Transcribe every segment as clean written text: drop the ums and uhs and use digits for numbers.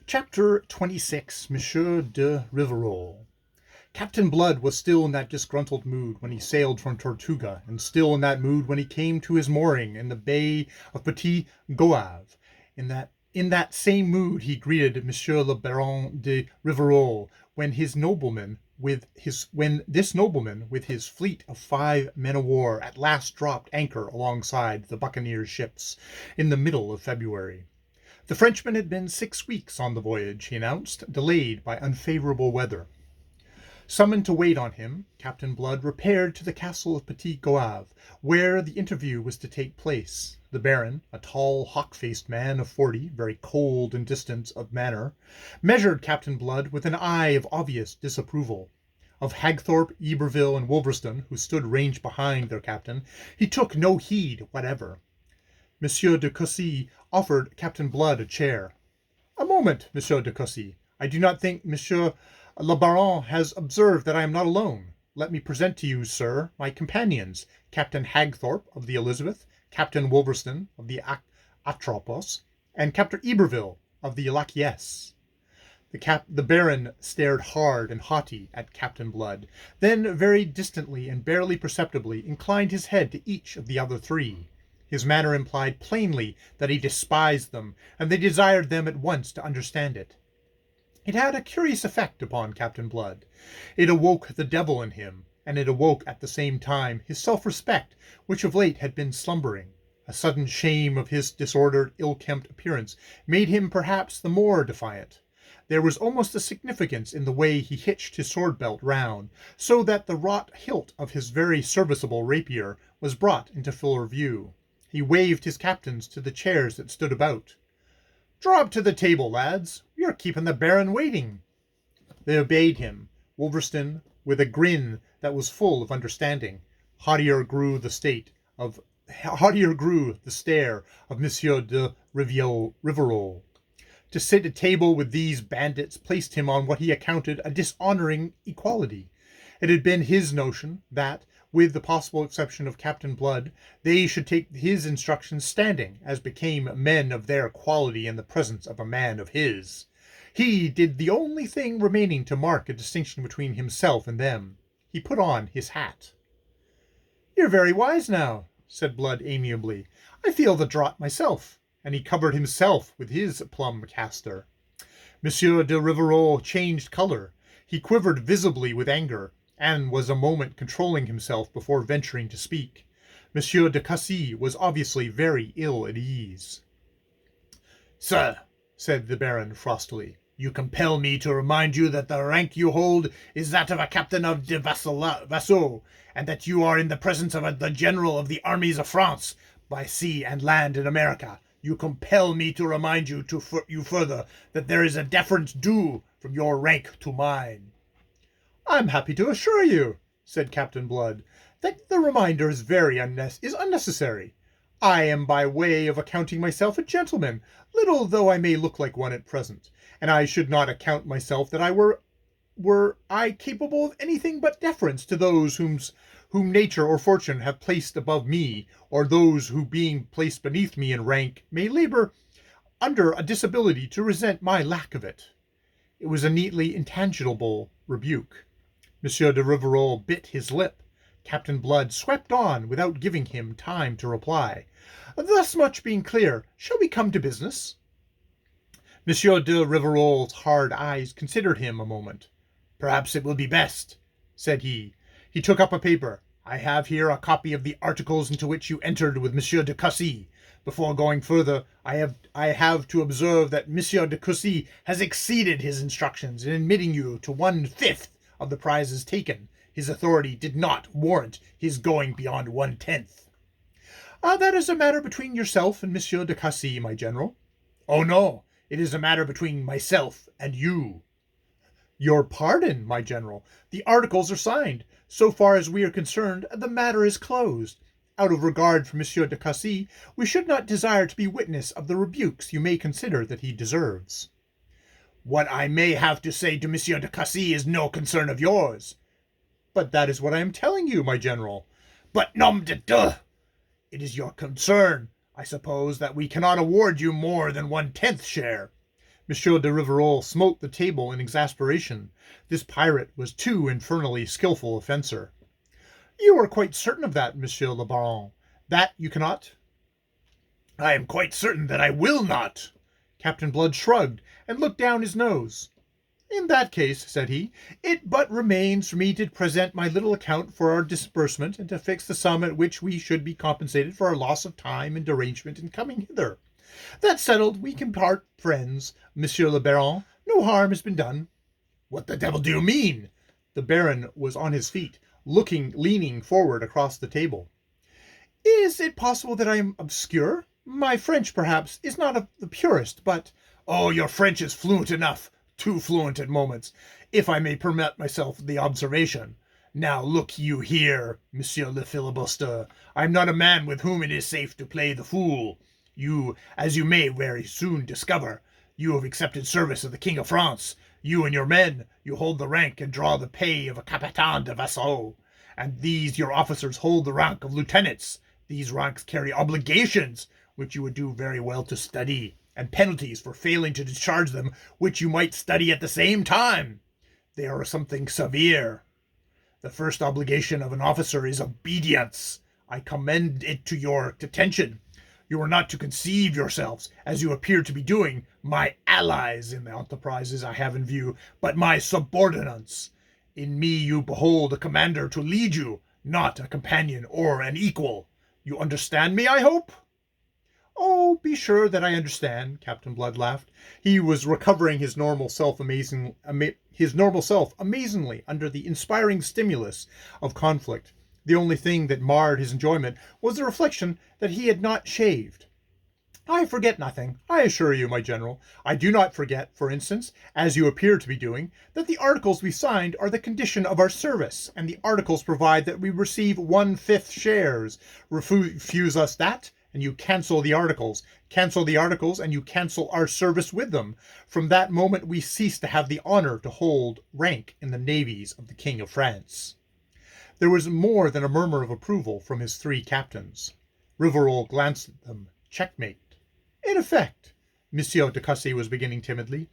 Chapter 26. Monsieur de Rvrl. Captain Blood was still in that disgruntled mood when he sailed from Tortuga, and still in that mood when he came to his mooring in the bay of Petit Goave. In that same mood he greeted Monsieur le Baron de Rvrl when this nobleman with his fleet of 5 men of war at last dropped anchor alongside the buccaneers' ships in the middle of February. The Frenchman had been 6 weeks on the voyage, he announced, delayed by unfavorable weather. Summoned to wait on him, Captain Blood repaired to the castle of Petit Goave, where the interview was to take place. The Baron, a tall, hawk-faced man of 40, very cold and distant of manner, measured Captain Blood with an eye of obvious disapproval. Of Hagthorpe, Yberville, and Wolverstone, who stood ranged behind their captain, he took no heed whatever. Monsieur de Cossey offered Captain Blood a chair. "A moment, Monsieur de Cossey. I do not think Monsieur le Baron has observed that I am not alone. Let me present to you, sir, my companions, Captain Hagthorpe of the Elizabeth, Captain Wolverstone of the Atropos, and Captain Yberville of the Lachies." The Baron stared hard and haughty at Captain Blood, then very distantly and barely perceptibly inclined his head to each of the other 3. His manner implied plainly that he despised them, and they desired them at once to understand it. It had a curious effect upon Captain Blood. It awoke the devil in him, and it awoke at the same time his self-respect, which of late had been slumbering. A sudden shame of his disordered, ill-kempt appearance made him perhaps the more defiant. There was almost a significance in the way he hitched his sword-belt round, so that the wrought hilt of his very serviceable rapier was brought into fuller view. He waved his captains to the chairs that stood about. "Draw up to the table, lads. We are keeping the Baron waiting." They obeyed him, Wolverstone with a grin that was full of understanding. Haughtier grew the stare of Monsieur de Rvrl. To sit at table with these bandits placed him on what he accounted a dishonoring equality. It had been his notion that, with the possible exception of Captain Blood, they should take his instructions standing, as became men of their quality in the presence of a man of his. He did the only thing remaining to mark a distinction between himself and them. He put on his hat. "You're very wise now," said Blood amiably. "I feel the draught myself," and he covered himself with his plum castor. Monsieur de Rvrl changed colour. He quivered visibly with anger, and was a moment controlling himself before venturing to speak. Monsieur de Cossey was obviously very ill at ease. "Sir," said the Baron frostily, "you compel me to remind you that the rank you hold is that of a captain of de vassaux, and that you are in the presence of the general of the armies of France, by sea and land in America. You compel me to remind you further that there is a deference due from your rank to mine." "I'm happy to assure you," said Captain Blood, "that the reminder is unnecessary. I am by way of accounting myself a gentleman, little though I may look like one at present, and I should not account myself that I were I capable of anything but deference to those whom nature or fortune have placed above me, or those who, being placed beneath me in rank, may labor under a disability to resent my lack of it." It was a neatly intangible rebuke. Monsieur de Rvrl bit his lip. Captain Blood swept on without giving him time to reply. "Thus much being clear, shall we come to business?" Monsieur de Rvrl's hard eyes considered him a moment. "Perhaps it will be best," said he. He took up a paper. "I have here a copy of the articles into which you entered with Monsieur de Cossey. Before going further, I have to observe that Monsieur de Cossey has exceeded his instructions in admitting you to 1/5 of the prizes taken. His authority did not warrant his going beyond 1/10. "That is a matter between yourself and Monsieur de Cossey, my general." "Oh no, it is a matter between myself and you." "Your pardon, my general. The articles are signed. So far as we are concerned, the matter is closed. Out of regard for Monsieur de Cossey, we should not desire to be witness of the rebukes you may consider that he deserves." "What I may have to say to Monsieur de Cossey is no concern of yours." "But that is what I am telling you, my general." "But nom de deux! It is your concern, I suppose, that we cannot award you more than 1/10 share. Monsieur de Rvrl smote the table in exasperation. This pirate was too infernally skilful a fencer. "You are quite certain of that, Monsieur le Baron, that you cannot?" "I am quite certain that I will not." Captain Blood shrugged and looked down his nose. "In that case," said he, "it but remains for me to present my little account for our disbursement, and to fix the sum at which we should be compensated for our loss of time and derangement in coming hither. That settled, we can part friends, Monsieur le Baron. No harm has been done." "What the devil do you mean?" The Baron was on his feet, leaning forward across the table. "Is it possible that I am obscure? My French, perhaps, is not of the purest, but—" "Oh, your French is fluent enough, too fluent at moments, if I may permit myself the observation. Now look you here, Monsieur le Filibuster, I am not a man with whom it is safe to play the fool. You, as you may very soon discover, you have accepted service of the King of France. You and your men, you hold the rank and draw the pay of a Cptn Bld, and these your officers hold the rank of lieutenants. These ranks carry obligations, which you would do very well to study, and penalties for failing to discharge them, which you might study at the same time. They are something severe. The first obligation of an officer is obedience. I commend it to your attention. You are not to conceive yourselves, as you appear to be doing, my allies in the enterprises I have in view, but my subordinates. In me you behold a commander to lead you, not a companion or an equal. You understand me, I hope?" "Oh, be sure that I understand," Captain Blood laughed. He was recovering his normal self amazingly under the inspiring stimulus of conflict. The only thing that marred his enjoyment was the reflection that he had not shaved. "I forget nothing, I assure you, my general. I do not forget, for instance, as you appear to be doing, that the articles we signed are the condition of our service, and the articles provide that we receive 1/5 shares. Refuse us that, and you cancel the articles. Cancel the articles, and you cancel our service with them. From that moment we cease to have the honor to hold rank in the navies of the King of France." There was more than a murmur of approval from his three captains. Rvrl glanced at them. Checkmate. "In effect," Monsieur de Cussy was beginning timidly.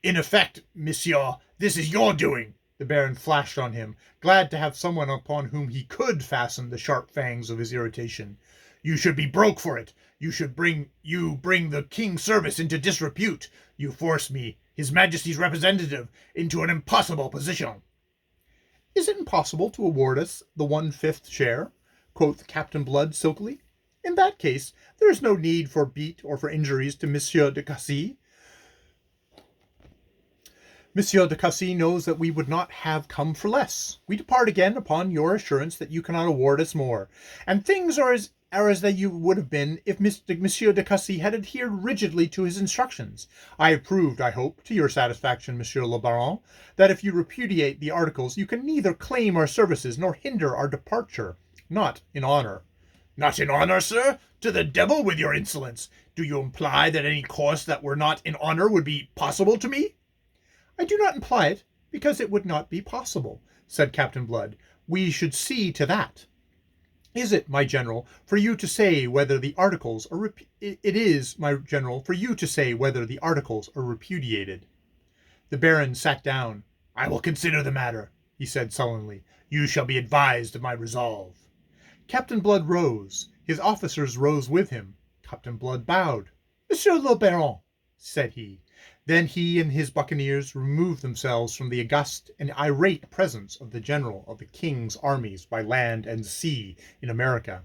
"In effect, monsieur, this is your doing." The Baron flashed on him, glad to have someone upon whom he could fasten the sharp fangs of his irritation. "You should be broke for it. You bring the King's service into disrepute. You force me, His Majesty's representative, into an impossible position." "Is it impossible to award us the 1/5 share?" quoth Captain Blood silkily. "In that case, there is no need for beat or for injuries to Monsieur de Cussy. Monsieur de Cussy knows that we would not have come for less. We depart again upon your assurance that you cannot award us more, and things are as they would have been if Monsieur de Cussy had adhered rigidly to his instructions. I have proved, I hope, to your satisfaction, Monsieur le Baron, that if you repudiate the articles, you can neither claim our services nor hinder our departure. Not in honor." "Not in honor, sir? To the devil with your insolence! Do you imply that any course that were not in honor would be possible to me?" "I do not imply it, because it would not be possible," said Captain Blood. "We should see to that. Is it, my general, for you to say whether the articles are repudiated?" The Baron sat down. "I will consider the matter," he said sullenly. "You shall be advised of my resolve." Captain Blood rose. His officers rose with him. Captain Blood bowed. "Monsieur le Baron," said he. Then he and his buccaneers removed themselves from the august and irate presence of the general of the King's armies by land and sea in America.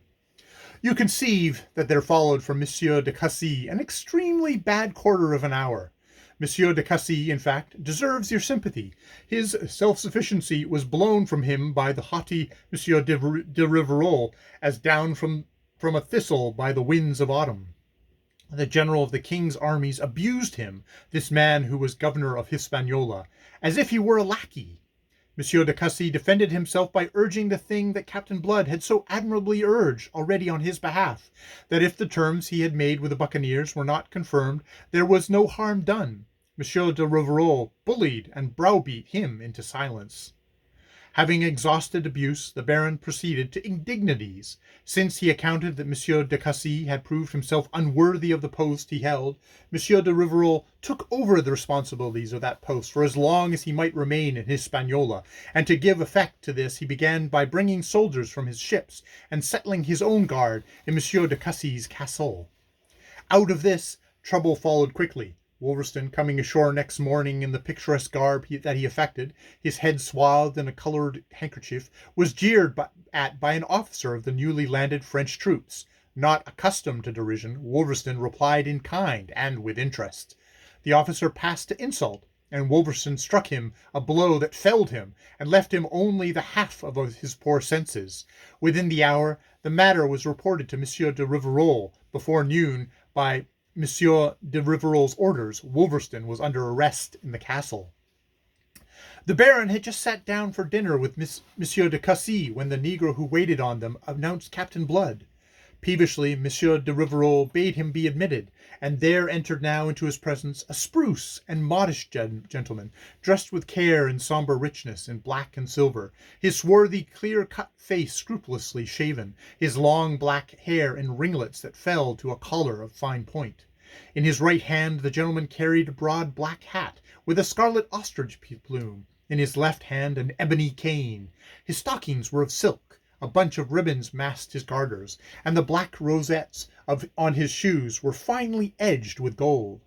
You conceive that there followed from Monsieur de Cussy an extremely bad quarter of an hour. Monsieur de Cussy, in fact, deserves your sympathy. His self-sufficiency was blown from him by the haughty Monsieur de Rvrl as down from a thistle by the winds of autumn. The general of the King's armies abused him, this man who was governor of Hispaniola, as if he were a lackey. Monsieur de Cussy defended himself by urging the thing that Captain Blood had so admirably urged already on his behalf, that if the terms he had made with the buccaneers were not confirmed, there was no harm done. Monsieur de Rvrl bullied and browbeat him into silence. Having exhausted abuse, the Baron proceeded to indignities. Since he accounted that M. de Cassy had proved himself unworthy of the post he held, M. de Rvrl took over the responsibilities of that post for as long as he might remain in Hispaniola, and to give effect to this he began by bringing soldiers from his ships and settling his own guard in M. de Cassy's castle. Out of this, trouble followed quickly. Wolverstone, coming ashore next morning in the picturesque garb that he affected, his head swathed in a coloured handkerchief, was jeered at by an officer of the newly landed French troops. Not accustomed to derision, Wolverstone replied in kind and with interest. The officer passed to insult, and Wolverstone struck him a blow that felled him, and left him only the half of his poor senses. Within the hour, the matter was reported to M. de Rvrl. Before noon, by M. de Rivarol's orders, Wolverstone was under arrest in the castle. The Baron had just sat down for dinner with M. de Cassy when the negro who waited on them announced Cptn Bld. Peevishly, M. de Rvrl bade him be admitted, and there entered now into his presence a spruce and modest gentleman, dressed with care and sombre richness in black and silver, his swarthy, clear-cut face scrupulously shaven, his long black hair in ringlets that fell to a collar of fine point. In his right hand the gentleman carried a broad black hat with a scarlet ostrich plume, in his left hand an ebony cane. His stockings were of silk. A bunch of ribbons masked his garters, and the black rosettes on his shoes were finely edged with gold.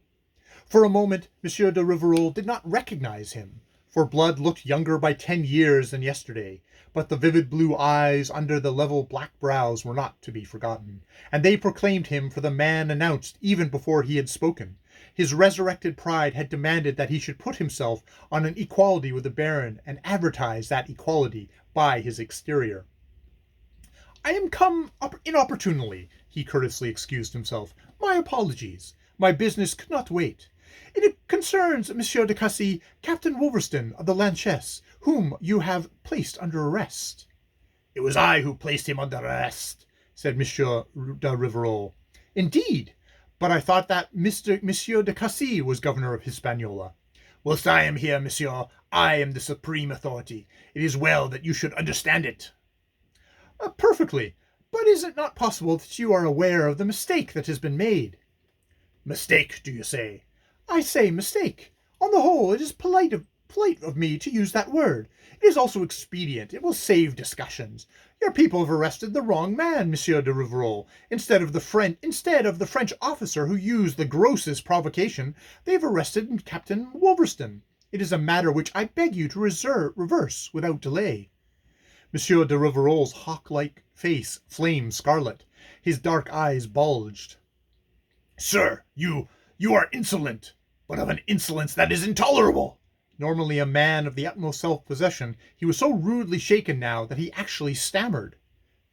For a moment, M. de Rvrl did not recognize him, for Blood looked younger by 10 years than yesterday, but the vivid blue eyes under the level black brows were not to be forgotten, and they proclaimed him for the man announced even before he had spoken. His resurrected pride had demanded that he should put himself on an equality with the Baron and advertise that equality by his exterior. "I am come inopportunely," he courteously excused himself. "My apologies. My business could not wait. It concerns M. de Cassy, Captain Wolverstone of the Lancesse, whom you have placed under arrest." "It was I who placed him under arrest," said M. de Rvrl. "Indeed! But I thought that M. de Cassy was governor of Hispaniola." "Whilst I am here, monsieur, I am the supreme authority. It is well that you should understand it." "Perfectly. But is it not possible that you are aware of the mistake that has been made?" "Mistake, do you say?" "I say mistake. On the whole, it is polite of me to use that word. It is also expedient. It will save discussions. Your people have arrested the wrong man, M. de Rvrl. Instead of the French officer who used the grossest provocation, they have arrested Captain Wolverstone. It is a matter which I beg you to reverse without delay." M. de Rivarol's hawk-like face flamed scarlet. His dark eyes bulged. "Sir, you are insolent, but of an insolence that is intolerable." Normally a man of the utmost self-possession, he was so rudely shaken now that he actually stammered.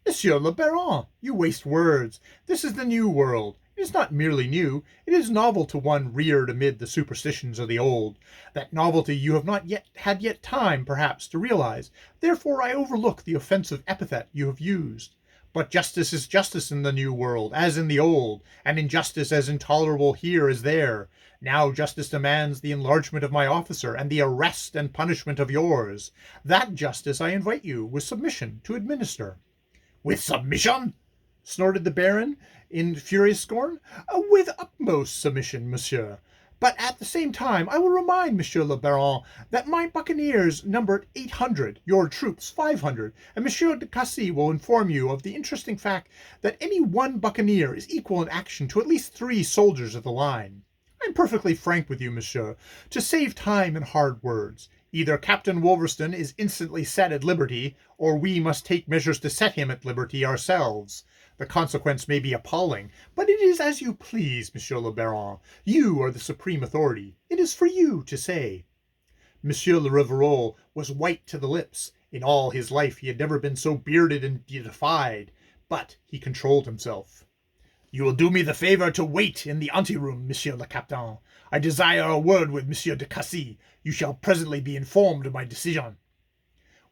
"Monsieur le Baron, you waste words. This is the new world. It is not merely new, it is novel to one reared amid the superstitions of the old. That novelty you have not had time, perhaps, to realize. Therefore I overlook the offensive epithet you have used. But justice is justice in the new world, as in the old, and injustice as intolerable here as there. Now justice demands the enlargement of my officer, and the arrest and punishment of yours. That justice I invite you, with submission, to administer." "With submission?" snorted the Baron, in furious scorn. "With utmost submission, monsieur. But at the same time I will remind M. le Baron that my buccaneers numbered 800, your troops 500, and M. de Cassy will inform you of the interesting fact that any one buccaneer is equal in action to at least 3 soldiers of the line. I am perfectly frank with you, monsieur, to save time and hard words. Either Captain Wolverstone is instantly set at liberty, or we must take measures to set him at liberty ourselves. The consequence may be appalling, but it is as you please, M. le Baron. You are the supreme authority. It is for you to say." M. le Rvrl was white to the lips. In all his life he had never been so bearded and defied, but he controlled himself. "You will do me the favour to wait in the anteroom, Monsieur le Captain. I desire a word with M. de Cassy. You shall presently be informed of my decision."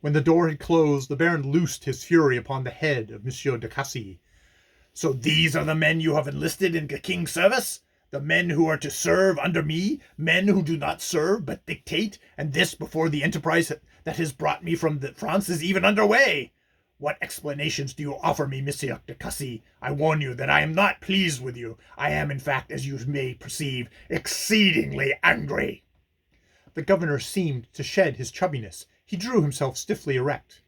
When the door had closed, the Baron loosed his fury upon the head of M. de Cassy. "So these are the men you have enlisted in the king's service? The men who are to serve under me, men who do not serve but dictate, and this before the enterprise that has brought me from France is even underway. What explanations do you offer me, Monsieur de Cussy? I warn you that I am not pleased with you. I am, in fact, as you may perceive, exceedingly angry." The governor seemed to shed his chubbiness. He drew himself stiffly erect.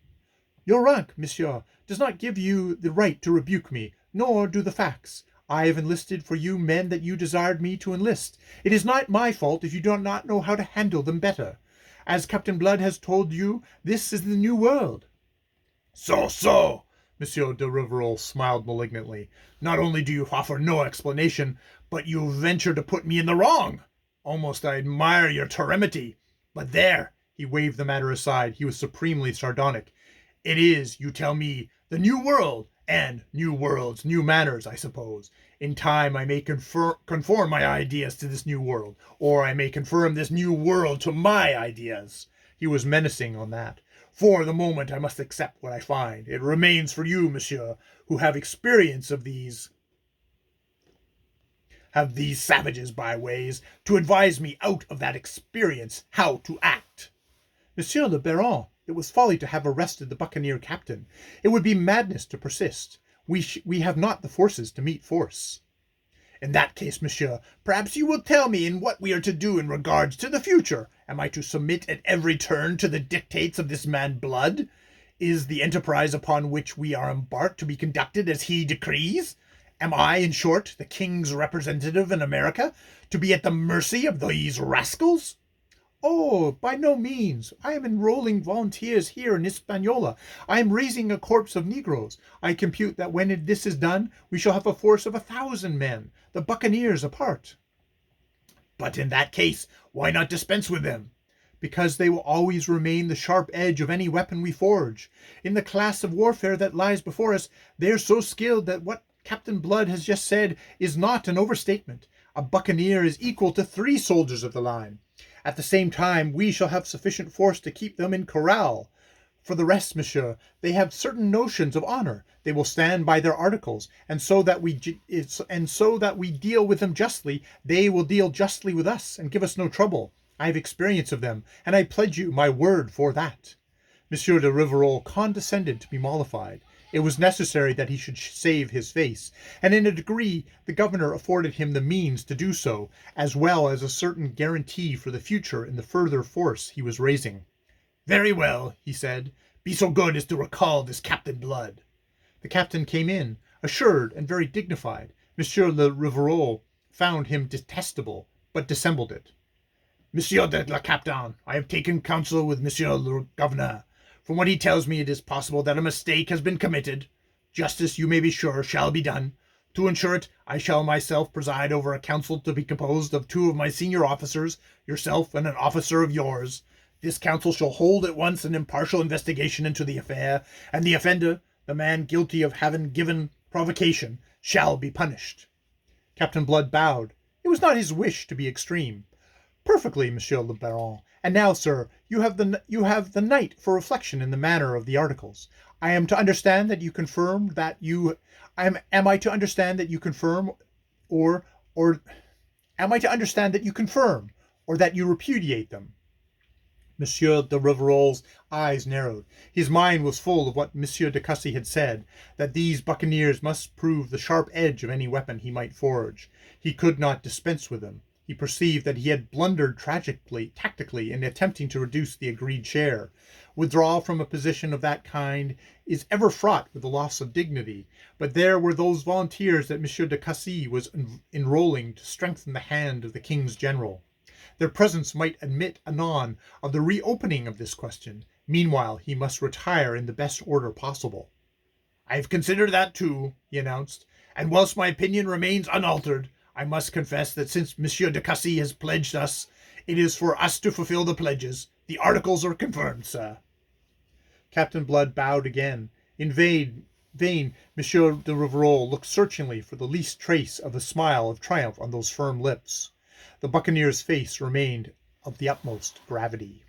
"Your rank, monsieur, does not give you the right to rebuke me, nor do the facts. I have enlisted for you men that you desired me to enlist. It is not my fault if you do not know how to handle them better. As Captain Blood has told you, this is the new world." So, Monsieur de Rvrl smiled malignantly. "Not only do you offer no explanation, but you venture to put me in the wrong. Almost I admire your temerity. But there," he waved the matter aside. He was supremely sardonic. "It is, you tell me, the new world, and new worlds, new manners, I suppose. In time I may conform my ideas to this new world, or I may confirm this new world to my ideas." He was menacing on that. "For the moment I must accept what I find. It remains for you, monsieur, who have experience of these savages by ways, to advise me out of that experience how to act." "Monsieur le Baron, it was folly to have arrested the buccaneer captain. It would be madness to persist. We have not the forces to meet force." "In that case, monsieur, perhaps you will tell me in what we are to do in regards to the future. Am I to submit at every turn to the dictates of this man Blood? Is the enterprise upon which we are embarked to be conducted as he decrees? Am I, in short, the king's representative in America, to be at the mercy of these rascals?" "Oh, by no means. I am enrolling volunteers here in Hispaniola. I am raising a corps of Negroes. I compute that when this is done, we shall have a force of 1,000 men, the buccaneers apart." "But in that case, why not dispense with them?" "Because they will always remain the sharp edge of any weapon we forge. In the class of warfare that lies before us, they are so skilled that what Captain Blood has just said is not an overstatement. A buccaneer is equal to 3 soldiers of the line. At the same time, we shall have sufficient force to keep them in corral. For the rest, monsieur, they have certain notions of honor. They will stand by their articles, and so that we deal with them justly, they will deal justly with us and give us no trouble. I have experience of them, and I pledge you my word for that." Monsieur de Rvrl condescended to be mollified. It was necessary that he should save his face, and in a degree the governor afforded him the means to do so, as well as a certain guarantee for the future in the further force he was raising. "Very well," he said. "Be so good as to recall this Captain Blood." The captain came in, assured and very dignified. Monsieur le Rvrl found him detestable, but dissembled it. "Monsieur le Captain, I have taken counsel with Monsieur le Governor. From what he tells me, it is possible that a mistake has been committed. Justice, you may be sure, shall be done. To ensure it, I shall myself preside over a council to be composed of 2 of my senior officers, yourself and an officer of yours. This council shall hold at once an impartial investigation into the affair, and the offender, the man guilty of having given provocation, shall be punished." Captain Blood bowed. It was not his wish to be extreme. "Perfectly, Monsieur le Baron. And now, sir, you have the night for reflection in the matter of the articles. I am to understand that you confirm that you am I to understand that you confirm or am I to understand that you confirm or that you repudiate them?" Monsieur de Rivarol's eyes narrowed. His mind was full of what Monsieur de Cussy had said, that these buccaneers must prove the sharp edge of any weapon he might forge. He could not dispense with them. He perceived that he had blundered tactically in attempting to reduce the agreed share. Withdrawal from a position of that kind is ever fraught with the loss of dignity, but there were those volunteers that Monsieur de Cussy was enrolling to strengthen the hand of the king's general. Their presence might admit anon of the reopening of this question. Meanwhile, he must retire in the best order possible. "I have considered that too," he announced, "and whilst my opinion remains unaltered, I must confess that since Monsieur de Cussy has pledged us, it is for us to fulfill the pledges. The articles are confirmed, sir." Captain Blood bowed again. In vain Monsieur de Rvrl looked searchingly for the least trace of a smile of triumph on those firm lips. The buccaneer's face remained of the utmost gravity.